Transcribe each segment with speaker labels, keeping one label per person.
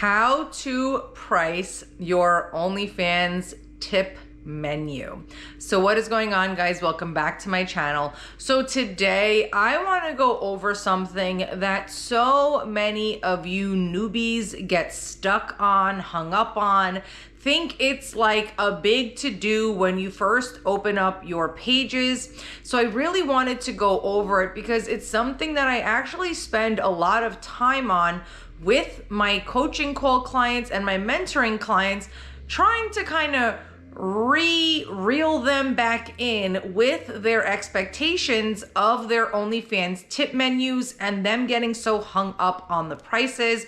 Speaker 1: how to price your OnlyFans tip menu. So what is going on, guys? Welcome back to my channel. So today I want to go over something that so many of you newbies get stuck on, hung up on, think it's like a big to-do when you first open up your pages. So I really wanted to go over it because it's something that I actually spend a lot of time on with my coaching call clients and my mentoring clients, trying to kind of reel them back in with their expectations of their OnlyFans tip menus and them getting so hung up on the prices.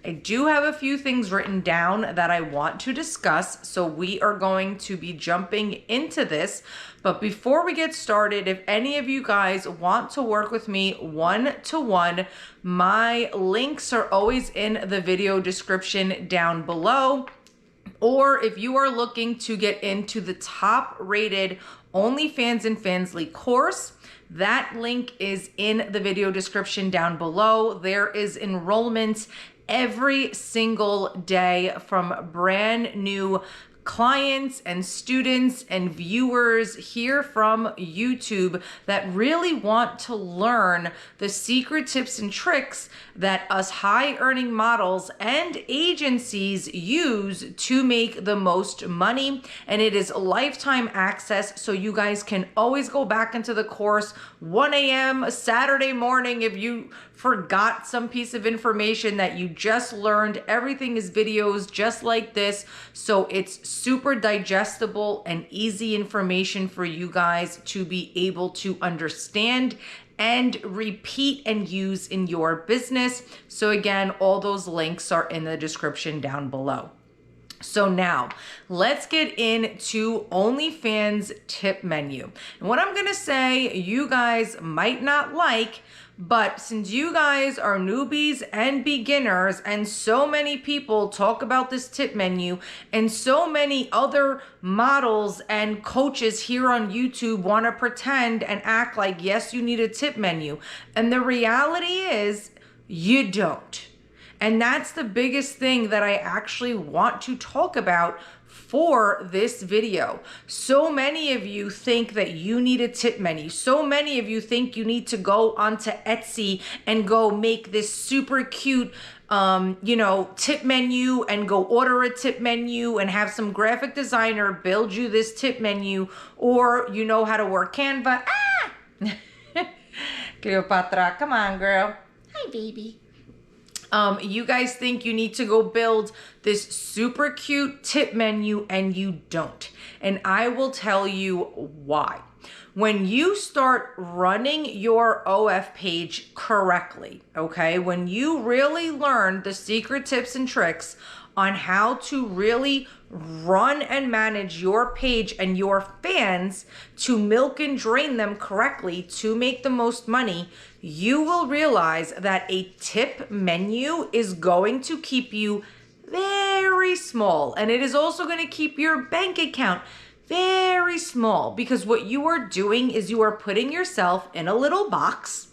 Speaker 1: I do have a few things written down that I want to discuss, so we are going to be jumping into this. But before we get started, if any of you guys want to work with me one-to-one, my links are always in the video description down below. Or if you are looking to get into the top rated OnlyFans and Fansly course, that link is in the video description down below. There is enrollment every single day from brand new clients and students and viewers here from YouTube that really want to learn the secret tips and tricks that us high earning models and agencies use to make the most money. And it is lifetime access, so you guys can always go back into the course 1 a.m. Saturday morning if you forgot some piece of information that you just learned. Everything is videos just like this, so it's super digestible and easy information for you guys to be able to understand and repeat and use in your business. So again, all those links are in the description down below. So now let's get into OnlyFans tip menu. And what I'm gonna say you guys might not like, but since you guys are newbies and beginners and so many people talk about this tip menu and so many other models and coaches here on YouTube want to pretend and act like, yes, you need a tip menu. And the reality is you don't. And that's the biggest thing that I actually want to talk about for this video. So many of you think that you need a tip menu. So many of you think you need to go onto Etsy and go make this super cute tip menu and go order a tip menu and have some graphic designer build you this tip menu, or you know how to work Canva. Cleopatra, come on, girl. Hi, baby. You guys think you need to go build this super cute tip menu and you don't. And I will tell you why. When you start running your OF page correctly, okay, when you really learn the secret tips and tricks on how to really run and manage your page and your fans to milk and drain them correctly to make the most money, you will realize that a tip menu is going to keep you very small. And it is also going to keep your bank account very small, because what you are doing is you are putting yourself in a little box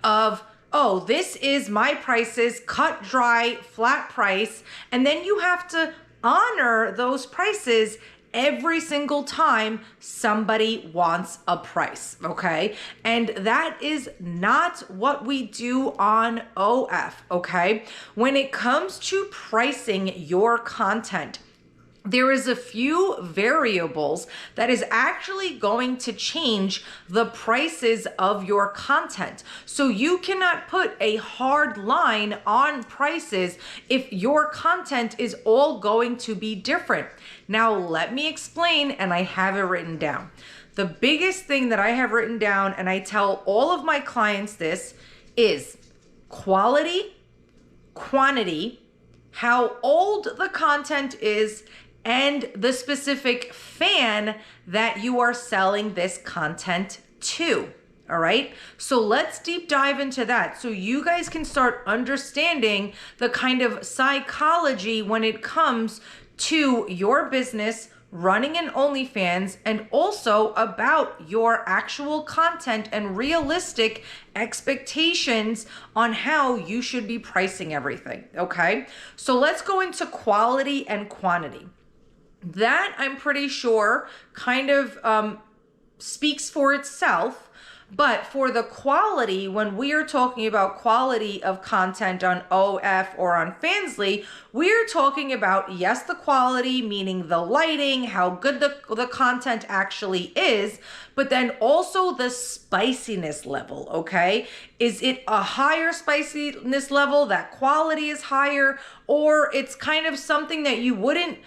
Speaker 1: of, oh, this is my prices, cut, dry, flat price. And then you have to honor those prices every single time somebody wants a price, okay? And that is not what we do on OF, okay? When it comes to pricing your content, there is a few variables that is actually going to change the prices of your content. So you cannot put a hard line on prices if your content is all going to be different. Now, let me explain, and I have it written down. The biggest thing that I have written down, and I tell all of my clients this, is quality, quantity, how old the content is, and the specific fan that you are selling this content to. All right, so let's deep dive into that so you guys can start understanding the kind of psychology when it comes to your business, running an OnlyFans, and also about your actual content and realistic expectations on how you should be pricing everything, okay? So let's go into quality and quantity. That, I'm pretty sure, kind of speaks for itself. But for the quality, when we are talking about quality of content on OF or on Fanvue, we're talking about, yes, the quality, meaning the lighting, how good the content actually is, but then also the spiciness level, okay? Is it a higher spiciness level, that quality is higher, or it's kind of something that you wouldn't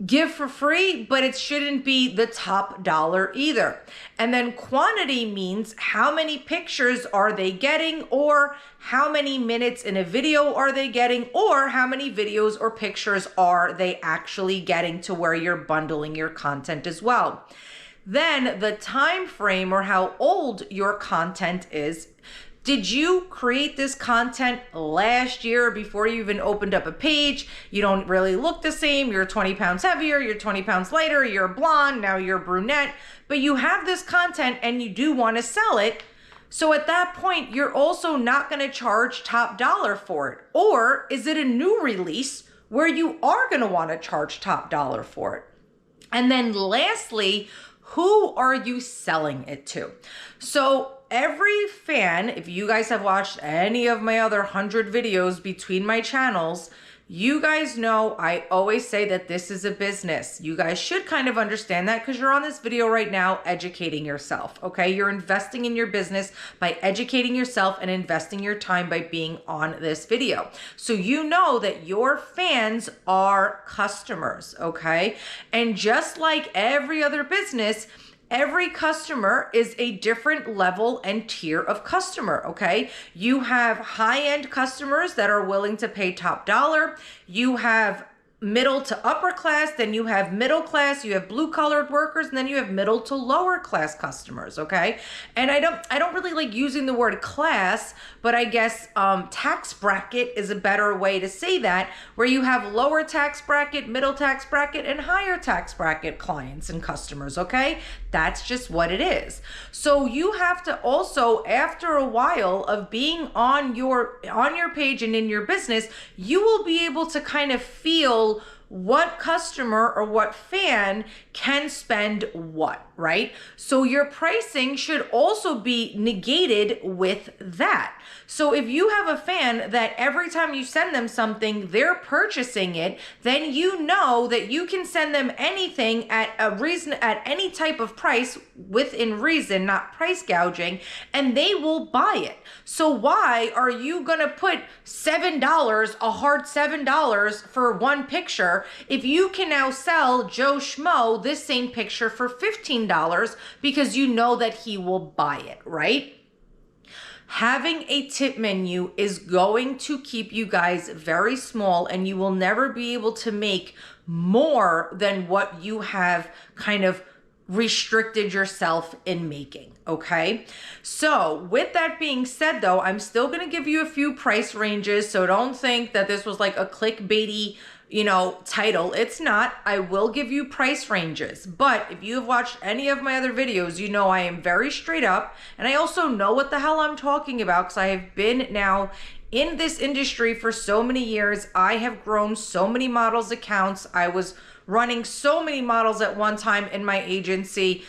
Speaker 1: give for free, but it shouldn't be the top dollar either. And then quantity means how many pictures are they getting, or how many minutes in a video are they getting, or how many videos or pictures are they actually getting to where you're bundling your content as well. Then the time frame, or how old your content is. Did you create this content last year before you even opened up a page? You don't really look the same. You're 20 pounds heavier, you're 20 pounds lighter, you're blonde, now you're brunette, but you have this content and you do want to sell it. So at that point, you're also not going to charge top dollar for it. Or is it a new release where you are going to want to charge top dollar for it? And then lastly, who are you selling it to? So every fan, if you guys have watched any of my other 100 videos between my channels, you guys know I always say that this is a business. You guys should kind of understand that because you're on this video right now educating yourself, okay? You're investing in your business by educating yourself and investing your time by being on this video. So you know that your fans are customers, okay? And just like every other business, every customer is a different level and tier of customer, okay? You have high-end customers that are willing to pay top dollar. You have middle to upper class, then you have middle class, you have blue collared workers, and then you have middle to lower class customers, okay? And I don't really like using the word class, but I guess tax bracket is a better way to say that, where you have lower tax bracket, middle tax bracket, and higher tax bracket clients and customers, okay? That's just what it is. So you have to also, after a while of being on your page and in your business, you will be able to kind of feel what customer or what fan can spend what, right? So your pricing should also be negated with that. So if you have a fan that every time you send them something, they're purchasing it, then you know that you can send them anything at a reason, at any type of price within reason, not price gouging, and they will buy it. So why are you gonna put $7, a hard $7 for one picture, if you can now sell Joe Schmo this same picture for $15 because you know that he will buy it, right? Having a tip menu is going to keep you guys very small, and you will never be able to make more than what you have kind of restricted yourself in making, okay? So with that being said though, I'm still gonna give you a few price ranges, so don't think that this was like a clickbaity, title. It's not. I will give you price ranges, but if you have watched any of my other videos, you know I am very straight up, and I also know what the hell I'm talking about because I have been now in this industry for so many years. I have grown so many models accounts. I was running so many models at one time in my agency.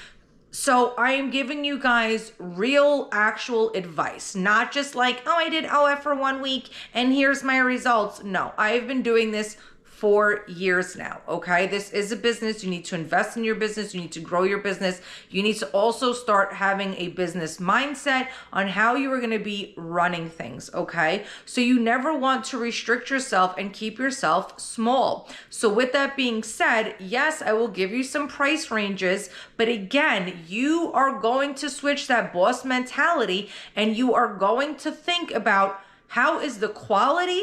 Speaker 1: So I am giving you guys real, actual advice, not just like, oh, I did OF for 1 week and here's my results. No, I've been doing this for years now, okay? This is a business. You need to invest in your business. You need to grow your business. You need to also start having a business mindset on how you are going to be running things, okay? So you never want to restrict yourself and keep yourself small. So with that being said, yes, I will give you some price ranges, but again, you are going to switch that boss mentality and you are going to think about how is the quality,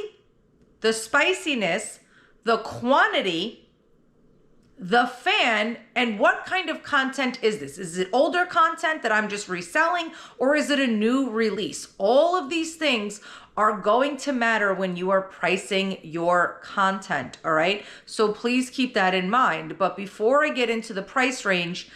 Speaker 1: the spiciness, the quantity, the fan, and what kind of content is this? Is it older content that I'm just reselling, or is it a new release? All of these things are going to matter when you are pricing your content, all right? So please keep that in mind. But before I get into the price range,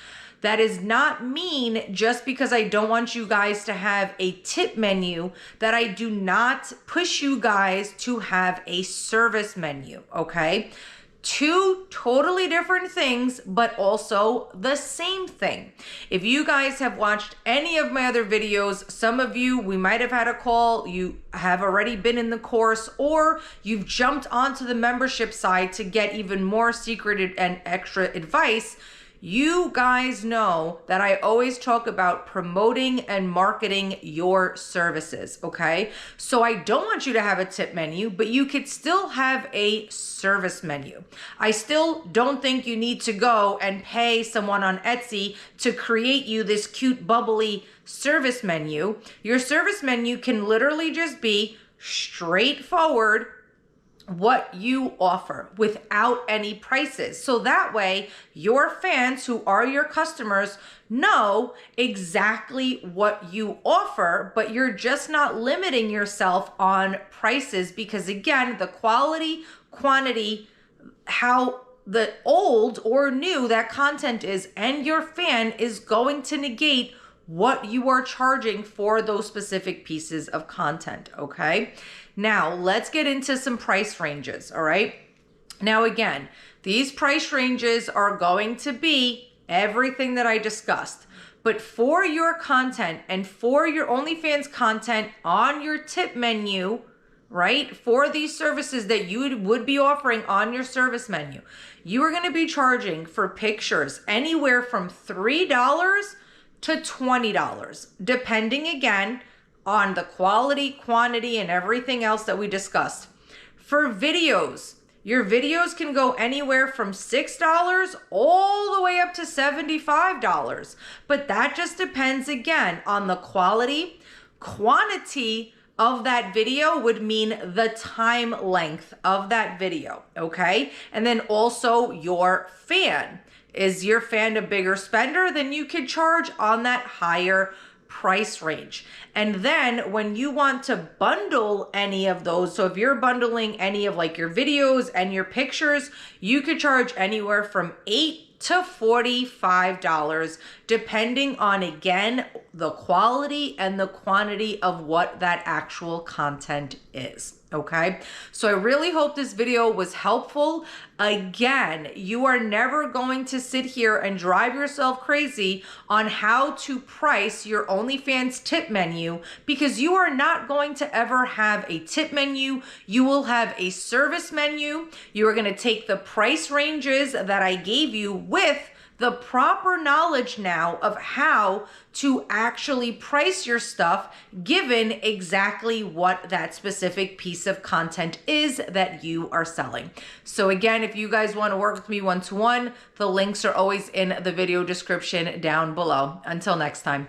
Speaker 1: that does not mean just because I don't want you guys to have a tip menu that I do not push you guys to have a service menu, okay? Two totally different things, but also the same thing. If you guys have watched any of my other videos, some of you, we might have had a call, you have already been in the course, or you've jumped onto the membership side to get even more secret and extra advice. You guys know that I always talk about promoting and marketing your services, okay? So I don't want you to have a tip menu, but you could still have a service menu. I still don't think you need to go and pay someone on Etsy to create you this cute, bubbly service menu. Your service menu can literally just be straightforward what you offer without any prices. So that way your fans who are your customers know exactly what you offer, but you're just not limiting yourself on prices because again, the quality, quantity, how the old or new that content is and your fan is going to negate what you are charging for those specific pieces of content, okay? Now, let's get into some price ranges, all right? Now, again, these price ranges are going to be everything that I discussed. But for your content and for your OnlyFans content on your tip menu, right? For these services that you would be offering on your service menu, you are gonna be charging for pictures anywhere from $3 to $20, depending again on the quality, quantity, and everything else that we discussed. For videos, your videos can go anywhere from $6 all the way up to $75. But that just depends again on the quality, quantity of that video would mean the time length of that video, okay? And then also your fan. Is your fan a bigger spender? Then you could charge on that higher price range. And then when you want to bundle any of those, so if you're bundling any of like your videos and your pictures, you could charge anywhere from $8 to $45, depending on, again, the quality and the quantity of what that actual content is. Okay, so I really hope this video was helpful. Again, you are never going to sit here and drive yourself crazy on how to price your OnlyFans tip menu because you are not going to ever have a tip menu. You will have a service menu. You are going to take the price ranges that I gave you with the proper knowledge now of how to actually price your stuff given exactly what that specific piece of content is that you are selling. So again, if you guys want to work with me one-to-one, the links are always in the video description down below. Until next time.